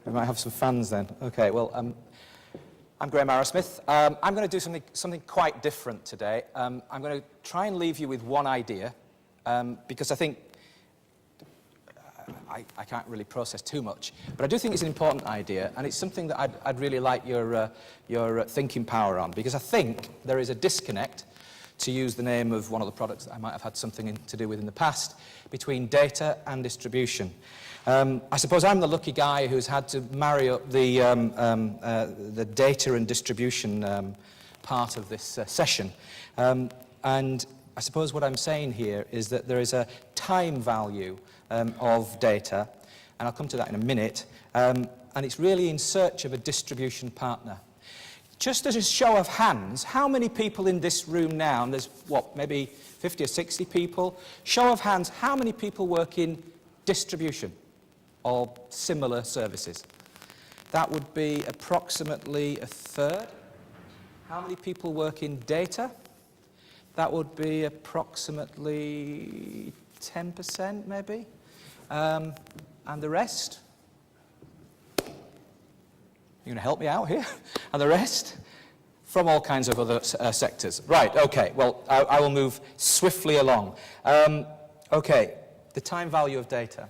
We might have some fans then. Okay, well, I'm Graham Arrowsmith. I'm going to do something quite different today. I'm going to try and leave you with one idea, because I think I can't really process too much, but I do think it's an important idea, and it's something that I'd really like your thinking power on, because I think there is a disconnect, to use the name of one of the products that I might have had something to do with in the past, between data and distribution. I suppose I'm the lucky guy who's had to marry up the data and distribution part of this session. And I suppose what I'm saying here is that there is a time value of data, and I'll come to that in a minute, and it's really in search of a distribution partner. Just as a show of hands, how many people in this room now, and there's, what, maybe 50 or 60 people, show of hands, how many people work in distribution or similar services? That would be approximately a third. How many people work in data? That would be approximately 10% maybe. And the rest? You're going to help me out here? And the rest? From all kinds of other sectors. Right, okay, well, I will move swiftly along. Okay, the time value of data.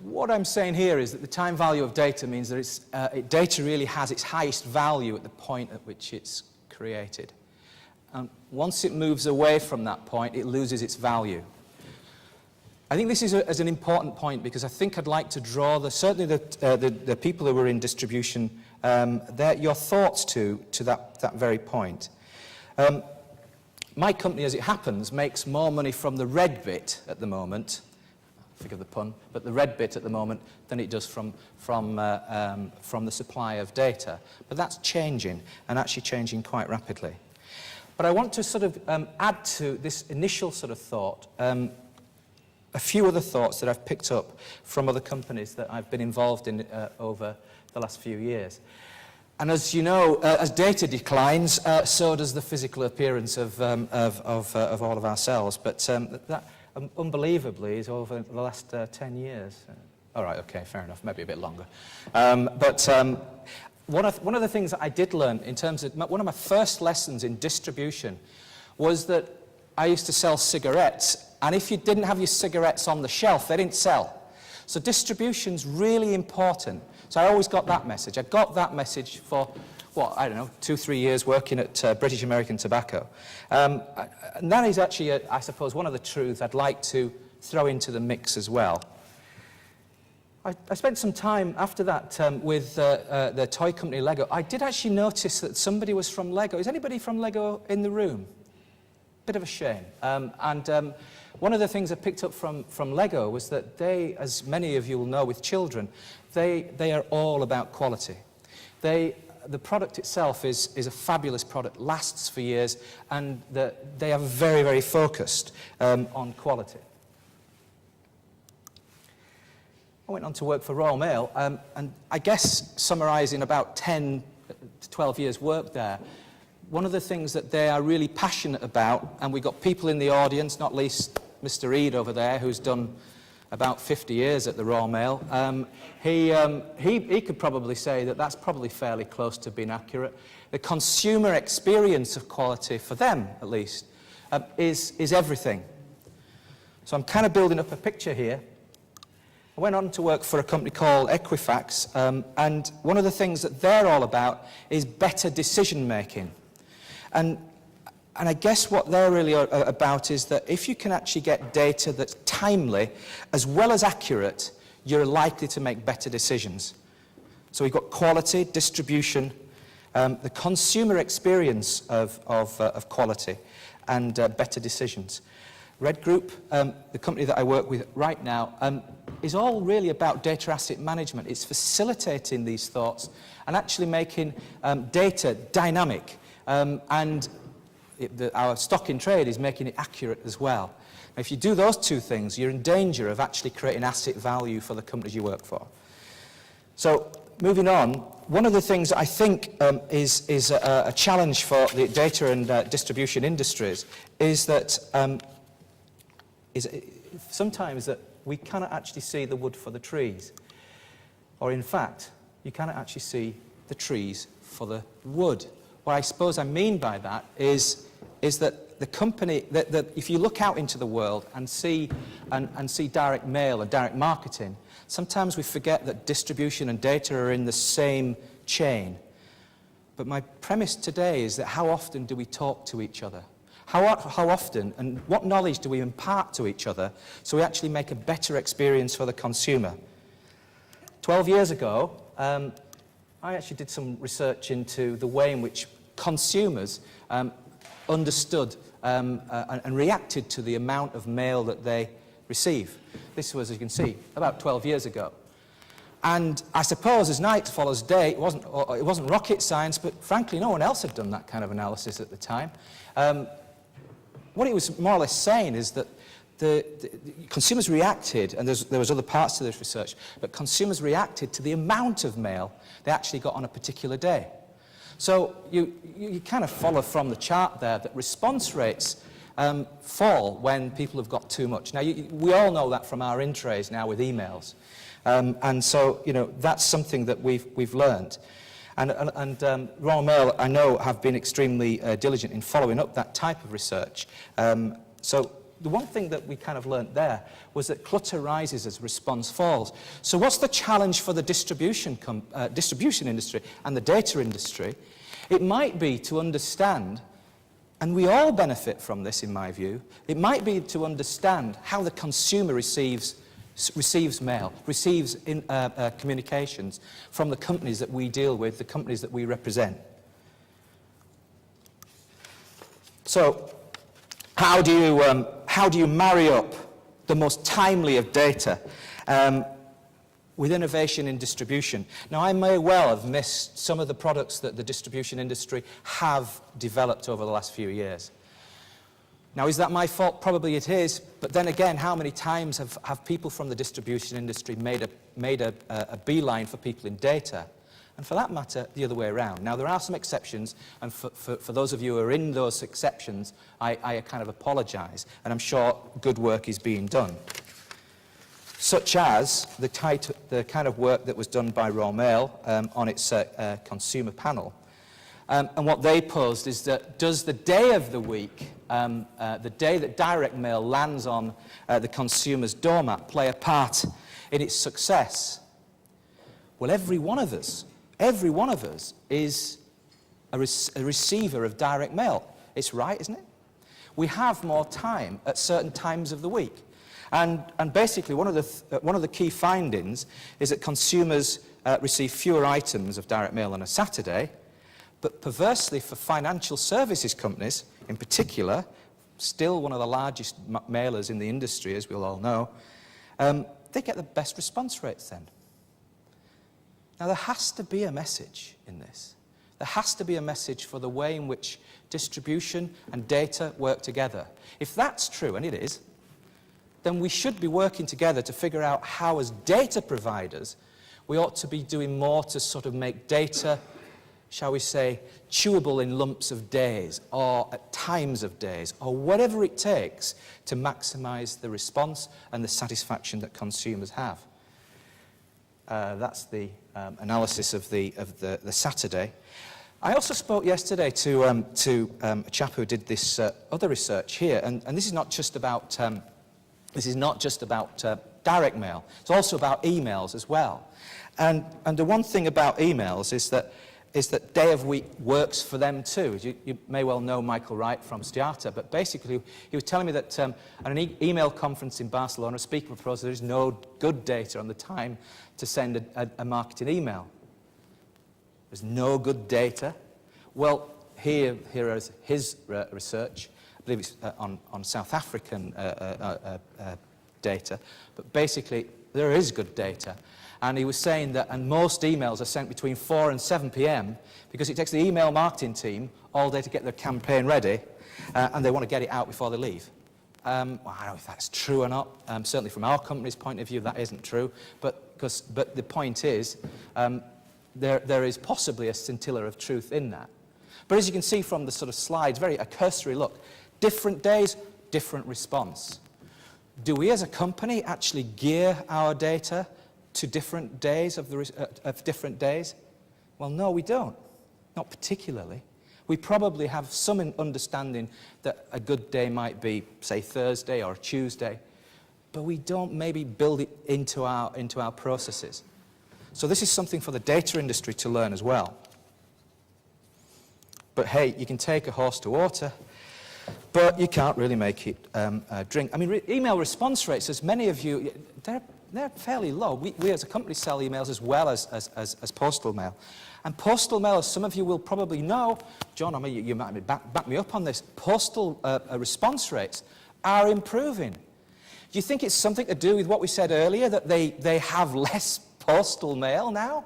What I'm saying here is that the time value of data means that data really has its highest value at the point at which it's created. And once it moves away from that point, it loses its value. I think this is an important point, because I think I'd like to draw certainly the people who are in distribution, your thoughts to that very point. My company, as it happens, makes more money from the red bit at the moment, forgive the pun, but the red bit at the moment than it does from the supply of data. But that's changing, and actually changing quite rapidly. But I want to sort of add to this initial sort of thought a few other thoughts that I've picked up from other companies that I've been involved in over the last few years. And as you know, as data declines, so does the physical appearance of all of our cells. But that, unbelievably, is over the last 10 years. All right, okay, fair enough, maybe a bit longer. One of the things that I did learn in terms of, one of my first lessons in distribution was that I used to sell cigarettes, and if you didn't have your cigarettes on the shelf, they didn't sell. So distribution's really important. So I always got that message. I got that message for, what, I don't know, 2-3 years working at British American Tobacco. And that is actually, I suppose, one of the truths I'd like to throw into the mix as well. I spent some time after that with the toy company Lego. I did actually notice that somebody was from Lego. Is anybody from Lego in the room? Bit of a shame. One of the things I picked up from Lego was that they, as many of you will know with children, they are all about quality. The product itself is a fabulous product, lasts for years, and they are very, very focused on quality. I went on to work for Royal Mail, and I guess summarising about 10 to 12 years' work there, one of the things that they are really passionate about, and we've got people in the audience, not least Mr. Reed over there, who's done about 50 years at the Royal Mail, he could probably say that that's probably fairly close to being accurate. The consumer experience of quality, for them at least, is everything. So I'm kind of building up a picture here. I went on to work for a company called Equifax, and one of the things that they're all about is better decision making. And I guess what they're really about is that if you can actually get data that's timely as well as accurate, you're likely to make better decisions. So we've got quality, distribution, the consumer experience of quality, and better decisions. Red Group, the company that I work with right now, is all really about data asset management. It's facilitating these thoughts and actually making data dynamic. Our stock in trade is making it accurate as well. Now, if you do those two things, you're in danger of actually creating asset value for the companies you work for. So, moving on, one of the things I think is a challenge for the data and distribution industries is that sometimes that we cannot actually see the wood for the trees. Or in fact, you cannot actually see the trees for the wood. What I suppose I mean by that is that the company, that if you look out into the world and see direct mail and direct marketing, sometimes we forget that distribution and data are in the same chain. But my premise today is that how often do we talk to each other? How often and what knowledge do we impart to each other so we actually make a better experience for the consumer? 12 years ago, I actually did some research into the way in which consumers understood and reacted to the amount of mail that they receive. This was, as you can see, about 12 years ago. And I suppose as night follows day, it wasn't rocket science, but frankly, no one else had done that kind of analysis at the time. What it was more or less saying is that the consumers reacted, and there was other parts to this research, but consumers reacted to the amount of mail they actually got on a particular day. So you kind of follow from the chart there that response rates fall when people have got too much. Now, we all know that from our in-trays now with emails. And so, you know, that's something that we've learned. And Royal Mail, I know, have been extremely diligent in following up that type of research. So the one thing that we kind of learnt there was that clutter rises as response falls. So what's the challenge for the distribution industry and the data industry? It might be to understand, and we all benefit from this in my view, it might be to understand how the consumer receives mail, receives communications from the companies that we deal with, the companies that we represent. So how do you marry up the most timely of data with innovation in distribution? Now, I may well have missed some of the products that the distribution industry have developed over the last few years. Now, is that my fault? Probably it is. But then again, how many times have people from the distribution industry made a beeline for people in data? And for that matter, the other way around. Now, there are some exceptions, and for those of you who are in those exceptions, I kind of apologise, and I'm sure good work is being done. Such as the kind of work that was done by Royal Mail on its consumer panel. And what they posed is that does the day of the week, the day that direct mail lands on the consumer's doormat, play a part in its success? Well, every one of us is a receiver of direct mail. It's right, isn't it? We have more time at certain times of the week. And basically, one of the key findings is that consumers receive fewer items of direct mail on a Saturday, but perversely for financial services companies, in particular, still one of the largest mailers in the industry, as we'll all know, they get the best response rates then. Now, there has to be a message in this. There has to be a message for the way in which distribution and data work together. If that's true, and it is, then we should be working together to figure out how, as data providers, we ought to be doing more to sort of make data, shall we say, chewable in lumps of days, or at times of days, or whatever it takes to maximize the response and the satisfaction that consumers have. That's the analysis of the Saturday. I also spoke yesterday to a chap who did this other research here, and this is not just about direct mail. It's also about emails as well. And the one thing about emails is that day of week works for them too. You may well know Michael Wright from Stiata, but basically he was telling me that at an email conference in Barcelona, a speaker proposed there is no good data on the time to send a marketing email. There's no good data. Well, here is his research. I believe it's on South African data, but basically there is good data. And he was saying that, and most emails are sent between 4 and 7 p.m. because it takes the email marketing team all day to get their campaign ready, and they want to get it out before they leave. Well, I don't know if that's true or not. Certainly from our company's point of view, that isn't true. But the point is, there is possibly a scintilla of truth in that. But as you can see from the sort of slides, a cursory look, different days, different response. Do we as a company actually gear our data to different days of different days? Well, no, we don't. Not particularly. We probably have some understanding that a good day might be, say, Thursday or Tuesday, but we don't maybe build it into our processes. So this is something for the data industry to learn as well. But hey, you can take a horse to water, but you can't really make it drink. I mean, email response rates, as many of you, they're fairly low. We as a company sell emails as well as postal mail. And postal mail, as some of you will probably know, John, I mean, you might back me up on this, postal response rates are improving. Do you think it's something to do with what we said earlier, that they have less postal mail now?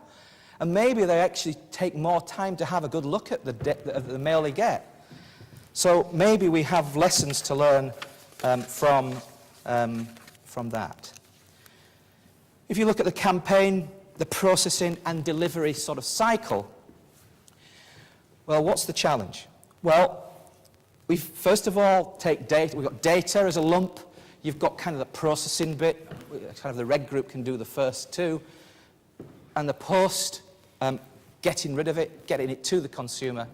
And maybe they actually take more time to have a good look at the mail they get. So maybe we have lessons to learn from that. If you look at the campaign, the processing and delivery sort of cycle, well, what's the challenge? Well, we first of all take data. We've got data as a lump. You've got kind of the processing bit. Kind of the red group can do the first two. And the post, getting rid of it, getting it to the consumer.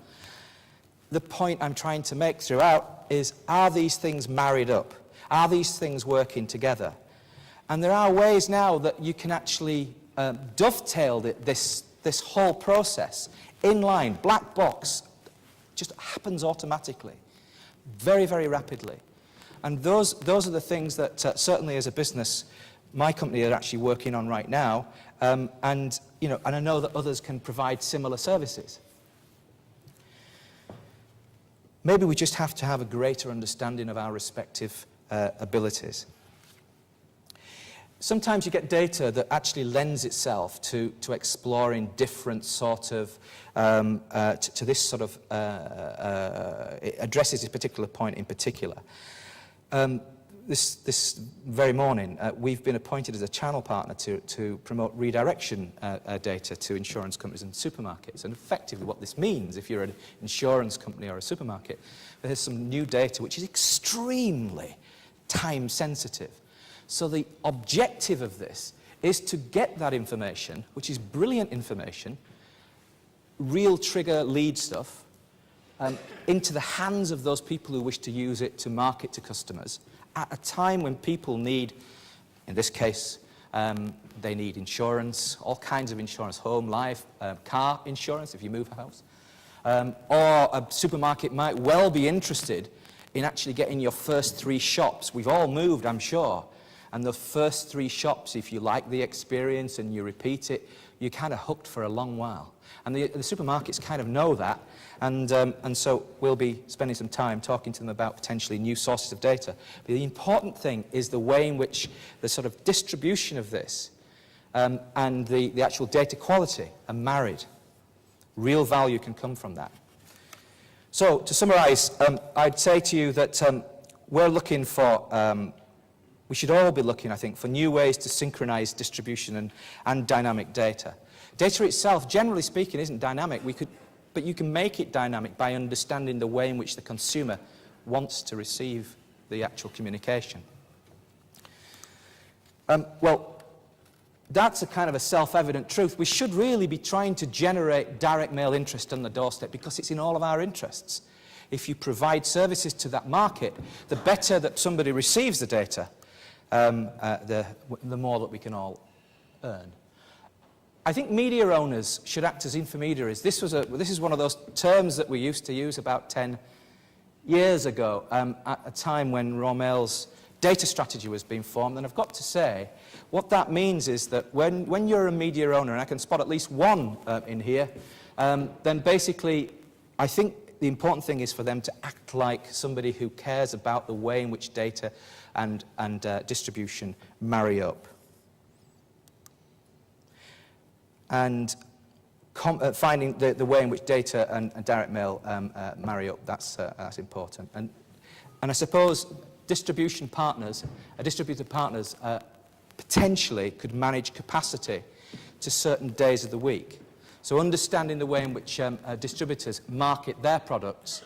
The point I'm trying to make throughout is, are these things married up? Are these things working together? And there are ways now that you can actually dovetail this whole process in line, black box, just happens automatically, very, very rapidly. And those are the things that certainly as a business, my company are actually working on right now, and I know that others can provide similar services. Maybe we just have to have a greater understanding of our respective abilities. Sometimes you get data that actually lends itself to exploring different sort of, to this sort of, it addresses this particular point in particular. This very morning, we've been appointed as a channel partner to promote redirection data to insurance companies and supermarkets. And effectively what this means, if you're an insurance company or a supermarket, there's some new data which is extremely time sensitive. So the objective of this is to get that information, which is brilliant information, real trigger lead stuff, into the hands of those people who wish to use it to market to customers at a time when people need, in this case, they need insurance, all kinds of insurance, home, life, car insurance if you move house. Or a supermarket might well be interested in actually getting your first 3 shops. We've all moved, I'm sure. And the first 3 shops, if you like the experience and you repeat it, you're kind of hooked for a long while. And the supermarkets kind of know that, and so we'll be spending some time talking to them about potentially new sources of data. But the important thing is the way in which the sort of distribution of this and the actual data quality are married. Real value can come from that. So, to summarize, I'd say to you that we're looking for we should all be looking, I think, for new ways to synchronize distribution and dynamic data. Data itself, generally speaking, isn't dynamic, but you can make it dynamic by understanding the way in which the consumer wants to receive the actual communication. Well, that's a kind of a self-evident truth. We should really be trying to generate direct mail interest on the doorstep because it's in all of our interests. If you provide services to that market, the better that somebody receives the data, the more that we can all earn. I think media owners should act as intermediaries. This is one of those terms that we used to use about 10 years ago, at a time when Royal Mail's data strategy was being formed. And I've got to say, what that means is that when you're a media owner, and I can spot at least one in here, then basically, I think the important thing is for them to act like somebody who cares about the way in which data and distribution marry up. And finding the way in which data and direct mail marry up, that's important. And I suppose distributed partners potentially could manage capacity to certain days of the week. So understanding the way in which distributors market their products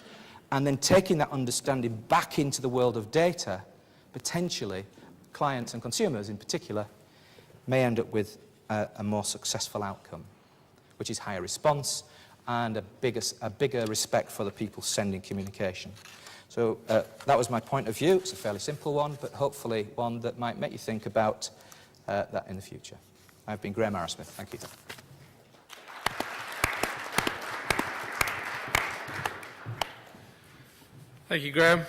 and then taking that understanding back into the world of data, potentially clients and consumers in particular may end up with a more successful outcome, which is higher response and a bigger respect for the people sending communication. So that was my point of view. It's a fairly simple one, but hopefully one that might make you think about that in the future. I've been Graham Arrowsmith. Thank you. Thank you, Graham.